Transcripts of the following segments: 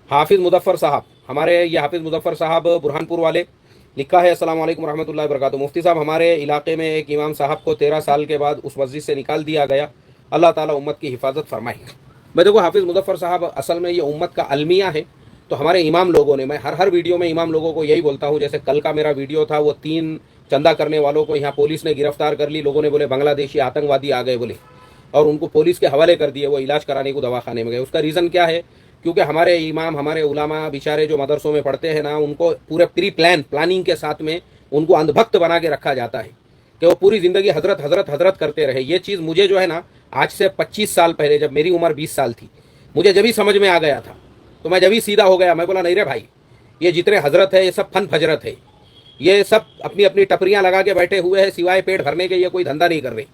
हाफिज़ मुज़फ़्फ़र साहब, हमारे ये हाफिज़ मुज़फ़्फ़र साहब बुरहानपुर वाले, लिखा है अस्सलाम वालेकुम रहमतुल्लाहि व बरकातुहू। मुफ्ती साहब, हमारे इलाके में एक इमाम साहब को 13 साल के बाद उस मस्जिद से निकाल दिया गया। अल्लाह ताला उम्मत की हिफाजत फरमाए। मैं देखो हाफिज़ मुज़फ़्फ़र साहब असल में ये उम्मत का अलमिया है। तो हमारे इमाम लोगों ने, मैं हर वीडियो में इमाम लोगों को यही बोलता हूँ, जैसे कल का मेरा वीडियो था, वो 3 चंदा करने वालों को यहाँ पुलिस ने गिरफ्तार कर ली। लोगों ने बोले बांग्लादेशी आतंकवादी आ गए बोले, और उनको पुलिस के हवाले कर दिए। वो इलाज कराने को दवाखाने में गए। उसका रीज़न क्या है? क्योंकि हमारे इमाम, हमारे उलामा बेचारे जो मदरसों में पढ़ते हैं ना, उनको पूरे प्लानिंग के साथ में उनको अंधभक्त बना के रखा जाता है कि वो पूरी ज़िंदगी हजरत हजरत हजरत करते रहे। ये चीज़ मुझे जो है ना, आज से 25 साल पहले, जब मेरी उम्र 20 साल थी, मुझे जब ही समझ में आ गया था, तो मैं जब ही सीधा हो गया। मैं बोला नहीं रे भाई, ये जितने हजरत है ये सब फन फजरत है। ये सब अपनी अपनी टपरियाँ लगा के बैठे हुए हैं, सिवाय पेट भरने के ये कोई धंधा नहीं कर रहे।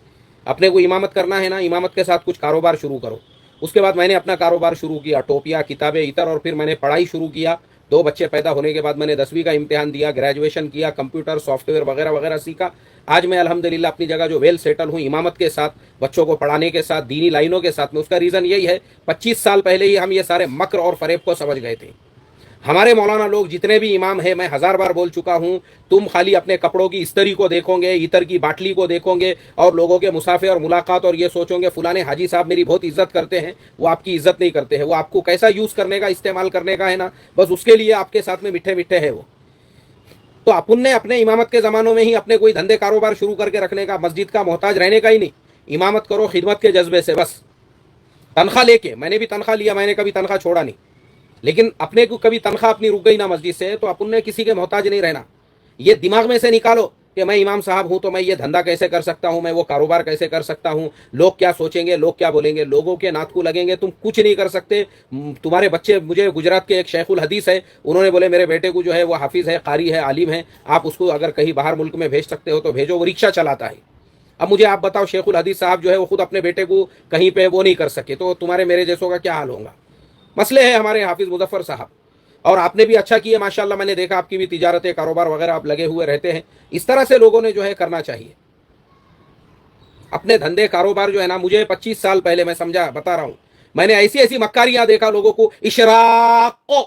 अपने को इमामत करना है ना, इमामत के साथ कुछ कारोबार शुरू करो। उसके बाद मैंने अपना कारोबार शुरू किया, टोपियाँ, किताबें, इतर, और फिर मैंने पढ़ाई शुरू किया। 2 बच्चे पैदा होने के बाद मैंने 10वीं का इम्तिहान दिया, ग्रेजुएशन किया, कंप्यूटर, सॉफ्टवेयर वगैरह वगैरह सीखा। आज मैं अल्हम्दुलिल्लाह अपनी जगह जो वेल सेटल हूँ, इमामत के साथ, बच्चों को पढ़ाने के साथ, दीनी लाइनों के साथ में। उसका रीज़न यही है, 25 साल पहले ही हम ये सारे मक्र और फरेब को समझ गए थे। हमारे मौलाना लोग जितने भी इमाम हैं, मैं 1000 बार बोल चुका हूँ, तुम खाली अपने कपड़ों की इस्त्री को देखोगे, इतर की बाटली को देखोगे, और लोगों के मुसाफे और मुलाकात, और ये सोचोगे फलाने हाजी साहब मेरी बहुत इज्जत करते हैं। वो आपकी इज्जत नहीं करते हैं। वो आपको कैसा यूज़ करने का, इस्तेमाल करने का है ना, बस उसके लिए आपके साथ में मिठे मिठे है वो। तो अपन ने अपने इमामत के ज़मानों में ही अपने कोई धंधे कारोबार शुरू करके रखने का, मस्जिद का मोहताज रहने का ही नहीं। इमामत करो खिदमत के जज्बे से, बस तनख्वाह लेके। मैंने भी तनख्वाह लिया, मैंने कभी तनख्वाह छोड़ा नहीं, लेकिन अपने को कभी तनख्वाह अपनी रुक गई ना मस्जिद से, तो अपन ने किसी के मोहताज नहीं रहना। ये दिमाग में से निकालो कि मैं इमाम साहब हूँ तो मैं ये धंधा कैसे कर सकता हूँ, मैं वो कारोबार कैसे कर सकता हूँ, लोग क्या सोचेंगे, लोग क्या बोलेंगे, लोगों के नातकू लगेंगे, तुम कुछ नहीं कर सकते। तुम्हारे बच्चे, मुझे गुजरात के एक शेखुल हदीस है, उन्होंने बोले मेरे बेटे को जो है वो हाफिज़ है, कारी है, आलिम है, आप उसको अगर कहीं बाहर मुल्क में भेज सकते हो तो भेजो, वो रिक्शा चलाता है। अब मुझे आप बताओ, शेखुल हदीस साहब जो है वो खुद अपने बेटे को कहीं पे वो नहीं कर सके, तो तुम्हारे मेरे जैसों का क्या हाल होगा? मसले हैं हमारे हाफिज़ मुज़फ़्फ़र साहब। और आपने भी अच्छा किया माशाल्लाह, मैंने देखा आपकी भी तिजारतें, कारोबार वगैरह आप लगे हुए रहते हैं। इस तरह से लोगों ने जो है करना चाहिए अपने धंधे कारोबार जो है ना। मुझे 25 साल पहले, मैं समझा बता रहा हूँ, मैंने ऐसी ऐसी मक्कारियां देखा लोगों को। इशराक को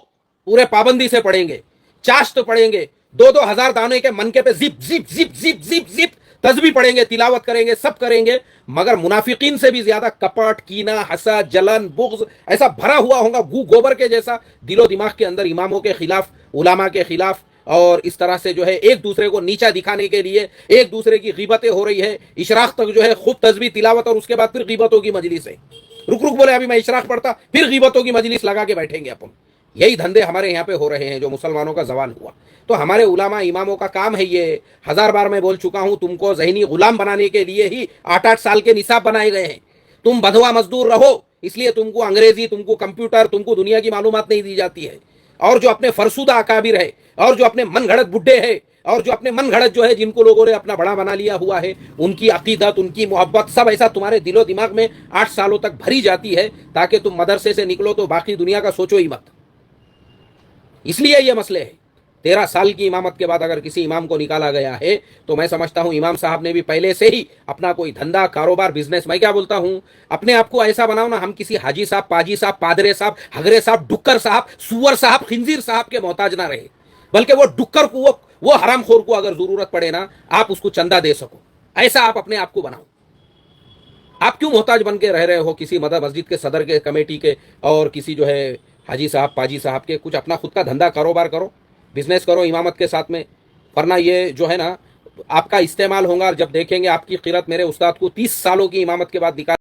पूरे पाबंदी से पढ़ेंगे, चाश्त पढ़ेंगे, 2-2 हजार दाने के मनके पे जिप जिप जिप जिप जिप जिप तस्बीह पढ़ेंगे, तिलावत करेंगे, सब करेंगे, मगर मुनाफिकीन से भी ज्यादा कपट, कीना, हसद, जलन, बुग़्ज़ ऐसा भरा हुआ होगा, गू गोबर के जैसा दिलो दिमाग के अंदर, इमामों के खिलाफ, उलामा के खिलाफ। और इस तरह से जो है एक दूसरे को नीचा दिखाने के लिए एक दूसरे की गीबतें हो रही है। इशराक तक जो है खूब तस्बीह, तिलावत, और उसके बाद फिर गीबतों की मजलिस है। रुक रुक बोले अभी मैं इशराक पढ़ता, फिर गीबतों की मजलिस लगा के बैठेंगे अपन। यही धंधे हमारे यहाँ पे हो रहे हैं, जो मुसलमानों का जवाल हुआ। तो हमारे उलामा इमामों का काम है ये। 1000 बार मैं बोल चुका हूँ, तुमको ज़हनी गुलाम बनाने के लिए ही 8-8 साल के निसाब बनाए गए हैं। तुम बंधुआ मजदूर रहो, इसलिए तुमको अंग्रेजी, तुमको कंप्यूटर, तुमको दुनिया की मालूमात नहीं दी जाती है। और जो अपने फरसुदा अकाबिर है, और जो अपने मन घड़त बुड्ढे हैं, और जो अपने मन घड़त जो है, जिनको लोगों ने अपना बड़ा बना लिया हुआ है, उनकी अकीदत, उनकी मोहब्बत, सब ऐसा तुम्हारे दिलो दिमाग में 8 सालों तक भरी जाती है, ताकि तुम मदरसे से निकलो तो बाकी दुनिया का सोचो ही मत। इसलिए ये मसले है। 13 साल की इमामत के बाद अगर किसी इमाम को निकाला गया है, तो मैं समझता हूँ इमाम साहब ने भी पहले से ही अपना कोई धंधा, कारोबार, बिजनेस, मैं क्या बोलता हूँ, अपने आप को ऐसा बनाओ ना, हम किसी हाजी साहब, पाजी साहब, पादरे साहब, हगरे साहब, डुक्कर साहब, सुअर साहब, खिंजीर साहब के मोहताज ना रहे, बल्कि वो डुक्कर को, वो हरामखोर को अगर जरूरत पड़े ना, आप उसको चंदा दे सको, ऐसा आप अपने आप को बनाओ। आप क्यों मोहताज बन के रह रहे हो किसी मस्जिद के सदर के, कमेटी के, और किसी जो है हाजी साहब, पाजी साहब के? कुछ अपना खुद का धंधा कारोबार करो, बिजनेस करो इमामत के साथ में, वरना ये जो है ना आपका इस्तेमाल होगा। और जब देखेंगे आपकी क़िरत, मेरे उस्ताद को 30 सालों की इमामत के बाद निकाल